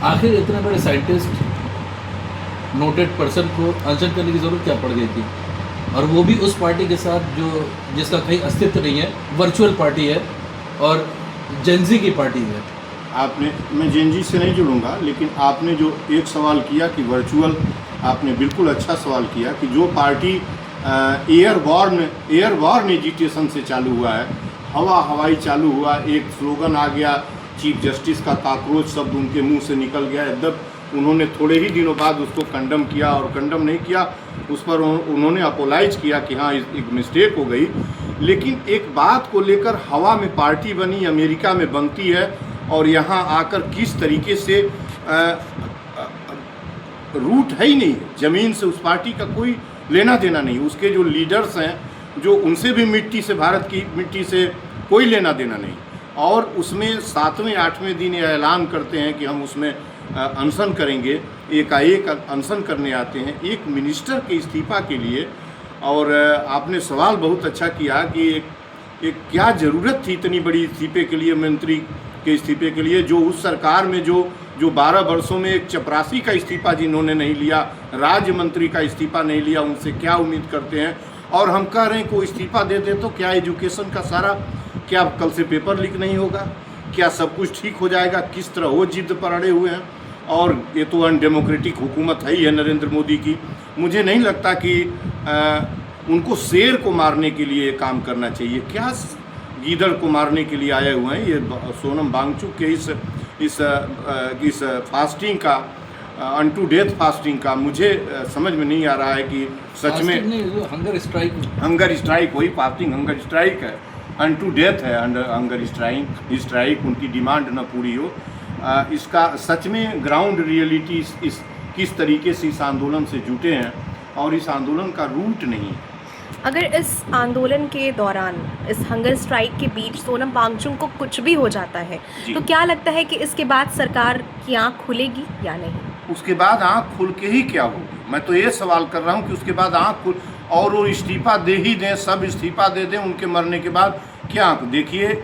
आखिर इतने बड़े साइंटिस्ट, नोटेड पर्सन को अनशन करने की ज़रूरत क्या पड़ गई थी? और वो भी उस पार्टी के साथ जो जिसका कहीं अस्तित्व नहीं है, वर्चुअल पार्टी है और जेंजी की पार्टी है। आपने, मैं जेनजी से नहीं जुड़ूंगा, लेकिन आपने जो एक सवाल किया कि वर्चुअल, आपने बिल्कुल अच्छा सवाल किया कि जो पार्टी एयरबॉर्न एजिटेशन से चालू हुआ है, हवाई चालू हुआ, एक स्लोगन आ गया चीफ जस्टिस का, कॉकरोच शब्द उनके मुंह से निकल गया, यद्यप उन्होंने थोड़े ही दिनों बाद उसको कंडम किया, और कंडम नहीं किया, उस पर उन्होंने अपोलाइज किया कि हाँ एक मिस्टेक हो गई। लेकिन एक बात को लेकर हवा में पार्टी बनी, अमेरिका में बनती है, और यहाँ आकर किस तरीके से रूट है ही नहीं, ज़मीन से उस पार्टी का कोई लेना देना नहीं। उसके जो लीडर्स हैं, जो उनसे भी मिट्टी से, भारत की मिट्टी से कोई लेना देना नहीं, और उसमें 7वें 8वें दिन ये ऐलान करते हैं कि हम उसमें अनशन करेंगे, एकाएक अनशन करने आते हैं एक मिनिस्टर के इस्तीफा के लिए। और आपने सवाल बहुत अच्छा किया कि एक क्या ज़रूरत थी इतनी बड़ी इस्तीफे के लिए, मंत्री के इस्तीफे के लिए, जो उस सरकार में जो 12 वर्षों में एक चपरासी का इस्तीफा जिन्होंने नहीं लिया, राज्य मंत्री का इस्तीफा नहीं लिया, उनसे क्या उम्मीद करते हैं? और हम कह रहे हैं को इस्तीफा दे दे तो क्या एजुकेशन का सारा, क्या कल से पेपर लीक नहीं होगा? क्या सब कुछ ठीक हो जाएगा? किस तरह वो जिद पर अड़े हुए हैं। और ये तो अनडेमोक्रेटिक हुकूमत है ही है नरेंद्र मोदी की। मुझे नहीं लगता कि उनको शेर को मारने के लिए काम करना चाहिए। क्या गीदड़ को मारने के लिए आए हुए हैं? ये सोनम वांगचुक के इस फास्टिंग का, अनटू डेथ फास्टिंग का, मुझे समझ में नहीं आ रहा है कि सच में हंगर स्ट्राइक वही फास्टिंग हंगर स्ट्राइक है, अनटू डेथ है हंगर स्ट्राइक, उनकी डिमांड न पूरी हो। इसका सच में ग्राउंड रियलिटी इस किस तरीके से इस आंदोलन से जुटे हैं, और इस आंदोलन का रूट नहीं है। अगर इस आंदोलन के दौरान, इस हंगर स्ट्राइक के बीच सोनम वांगचुक को कुछ भी हो जाता है, तो क्या लगता है कि इसके बाद सरकार की आंख खुलेगी या नहीं? उसके बाद आंख खुल के ही क्या होगी? मैं तो ये सवाल कर रहा हूँ कि उसके बाद आंख खुल, और वो इस्तीफा दे ही दें, सब इस्तीफा दे दें, उनके मरने के बाद क्या आंख? देखिए,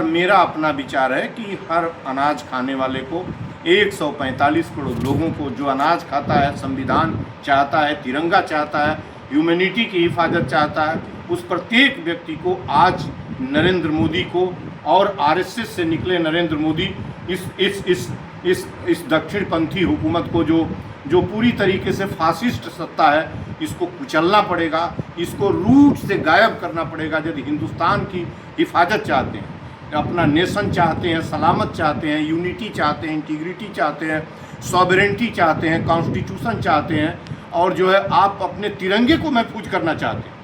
मेरा अपना विचार है कि हर अनाज खाने वाले को, 145 करोड़ लोगों को जो अनाज खाता है, संविधान चाहता है, तिरंगा चाहता है, ह्यूमैनिटी की हिफाजत चाहता है, उस प्रत्येक व्यक्ति को आज नरेंद्र मोदी को और आरएसएस से निकले नरेंद्र मोदी इस दक्षिणपंथी हुकूमत को, जो पूरी तरीके से फासिस्ट सत्ता है, इसको कुचलना पड़ेगा, इसको रूट से गायब करना पड़ेगा। यदि हिंदुस्तान की हिफाजत चाहते हैं, अपना नेशन चाहते हैं, सलामत चाहते हैं, यूनिटी चाहते हैं, इंटीग्रिटी चाहते हैं, सॉवरेंटी चाहते हैं, कॉन्स्टिट्यूशन चाहते हैं, और जो है आप अपने तिरंगे को महफूज करना चाहते हैं,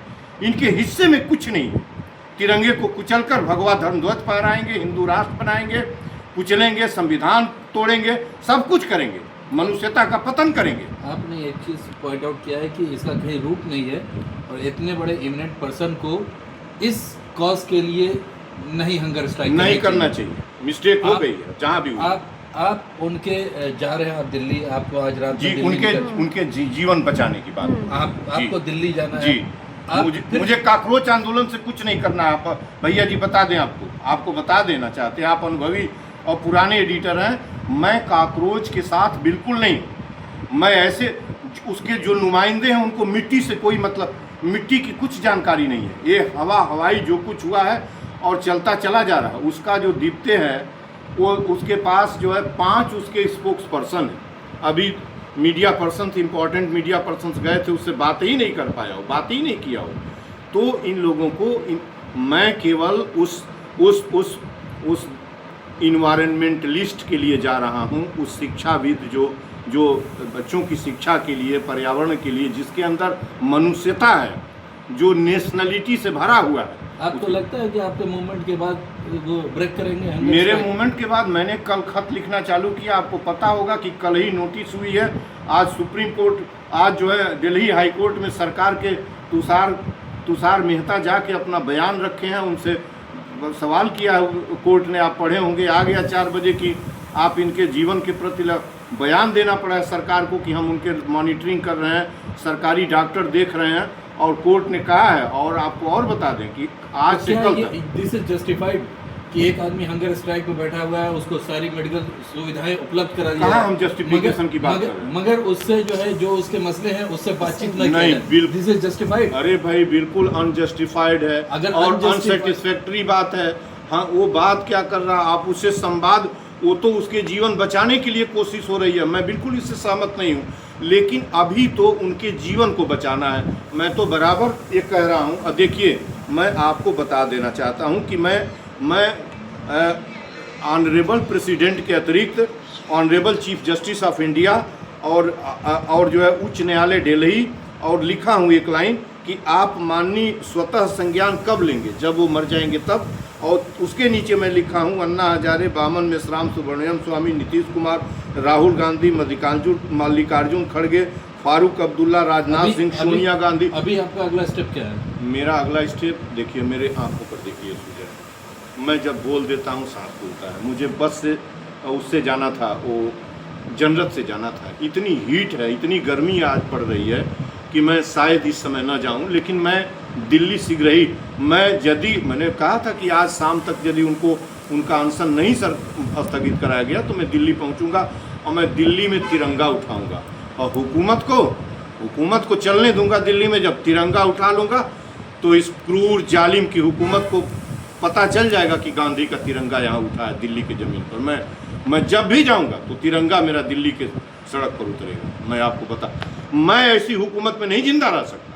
इनके हिस्से में कुछ नहीं है। तिरंगे को कुचलकर भगवा धर्मध्वज फहराएंगे, हिंदू राष्ट्र बनाएंगे, कुचलेंगे, संविधान तोड़ेंगे, सब कुछ करेंगे, मनुष्यता का पतन करेंगे। आपने एक चीज़ पॉइंट आउट किया है कि इसका कहीं रूट नहीं है, और इतने बड़े इमिनेंट पर्सन को इस कॉज के लिए नहीं हंगर स्ट्राइक नहीं करना चाहिए। मिस्टेक हो गई है जहाँ भी हुई। आप उनके जा रहे हैं, आप दिल्ली, आपको आज रात जी, उनके जीवन बचाने की बात। आपको दिल्ली जाना है जी। मुझे काकरोच आंदोलन से कुछ नहीं करना है। आप भैया जी बता दें, आपको बता देना चाहते हैं, आप अनुभवी और पुराने एडिटर हैं। मैं काकरोच के साथ बिल्कुल नहीं, मैं ऐसे उसके जो नुमाइंदे हैं उनको मिट्टी से कोई मतलब, मिट्टी की कुछ जानकारी नहीं है। ये हवाई जो कुछ हुआ है और चलता चला जा रहा है, उसका जो दीप्ते है वो, उसके पास जो है 5 उसके स्पोक्स पर्सन है। अभी media person, important media person गए थे, उससे बात ही नहीं कर पाया हो, बात ही नहीं किया हो। तो इन लोगों को मैं केवल उस इन्वायरमेंटलिस्ट के लिए जा रहा हूँ, उस शिक्षाविद जो बच्चों की शिक्षा के लिए, पर्यावरण के लिए, जिसके अंदर मनुष्यता है, जो नेशनलिटी से भरा हुआ है। आपको लगता है कि आपके मूवमेंट के बाद वो ब्रेक करेंगे? मेरे मूवमेंट के बाद मैंने कल खत लिखना चालू किया। आपको पता होगा कि कल ही नोटिस हुई है। आज सुप्रीम कोर्ट, आज जो है दिल्ली हाई कोर्ट में सरकार के तुषार मेहता जाके अपना बयान रखे हैं, उनसे सवाल किया कोर्ट ने, आप पढ़े होंगे, आ गया 4 बजे की आप इनके जीवन के प्रति बयान देना पड़ा है सरकार को कि हम उनके मॉनिटरिंग कर रहे हैं, सरकारी डॉक्टर देख रहे हैं, और कोर्ट ने कहा है। और आपको और बता दें कि आज से कल तक दिस इज जस्टिफाइड कि एक आदमी हंगर स्ट्राइक में बैठा हुआ है, उसको सारी मेडिकल सुविधाएं उपलब्ध करा दी कहाँ हम justification की बात कर रहे हैं? मगर उससे जो है, जो उसके मसले हैं उससे बातचीत नहीं, बिल्कुल। This is justified. अरे भाई बिल्कुल अनजस्टिफाइड है अगर और unjustified- अनसेटिस्फैक्ट्री बात है। हाँ, वो बात क्या कर रहा, आप उससे संवाद, वो तो उसके जीवन बचाने के लिए कोशिश हो रही है, मैं बिल्कुल इससे सहमत नहीं हूँ, लेकिन अभी तो उनके जीवन को बचाना है। मैं तो बराबर ये कह रहा हूँ। और देखिए, मैं आपको बता देना चाहता हूँ कि मैं ऑनरेबल प्रेसिडेंट के अतिरिक्त honourable chief justice of India और जो है उच्च न्यायालय दिल्ली, और लिखा हूँ एक लाइन कि आप माननीय स्वतः संज्ञान कब लेंगे, जब वो मर जाएंगे तब। और उसके नीचे मैं लिखा हूँ अन्ना हजारे, बामन मेश्राम, सुब्रमण्यम स्वामी, नीतीश कुमार, राहुल गांधी, मल्लिकार्जुन खड़गे, फारूक अब्दुल्ला, राजनाथ सिंह, सोनिया गांधी। अभी आपका अगला स्टेप क्या है? मेरा अगला स्टेप देखिए, मेरे आंखों पर देखिए सूजन, मैं जब बोल देता हूँ सांस फूलता है। मुझे बस से उससे जाना था, वो जनरत से जाना था। इतनी हीट है, इतनी गर्मी आज पड़ रही है कि मैं शायद इस समय न जाऊं, लेकिन मैं दिल्ली शीघ्र ही, मैंने कहा था कि आज शाम तक यदि उनका अनशन नहीं स्थगित कराया गया तो मैं दिल्ली पहुंचूंगा और मैं दिल्ली में तिरंगा उठाऊंगा और हुकूमत को चलने दूंगा। दिल्ली में जब तिरंगा उठा लूंगा तो इस क्रूर जालिम की हुकूमत को पता चल जाएगा कि गांधी का तिरंगा यहाँ उठा है दिल्ली की ज़मीन पर। मैं जब भी जाऊंगा तो तिरंगा मेरा दिल्ली के सड़क पर उतरेगा। मैं आपको मैं ऐसी हुकूमत में नहीं जिंदा रह सकता।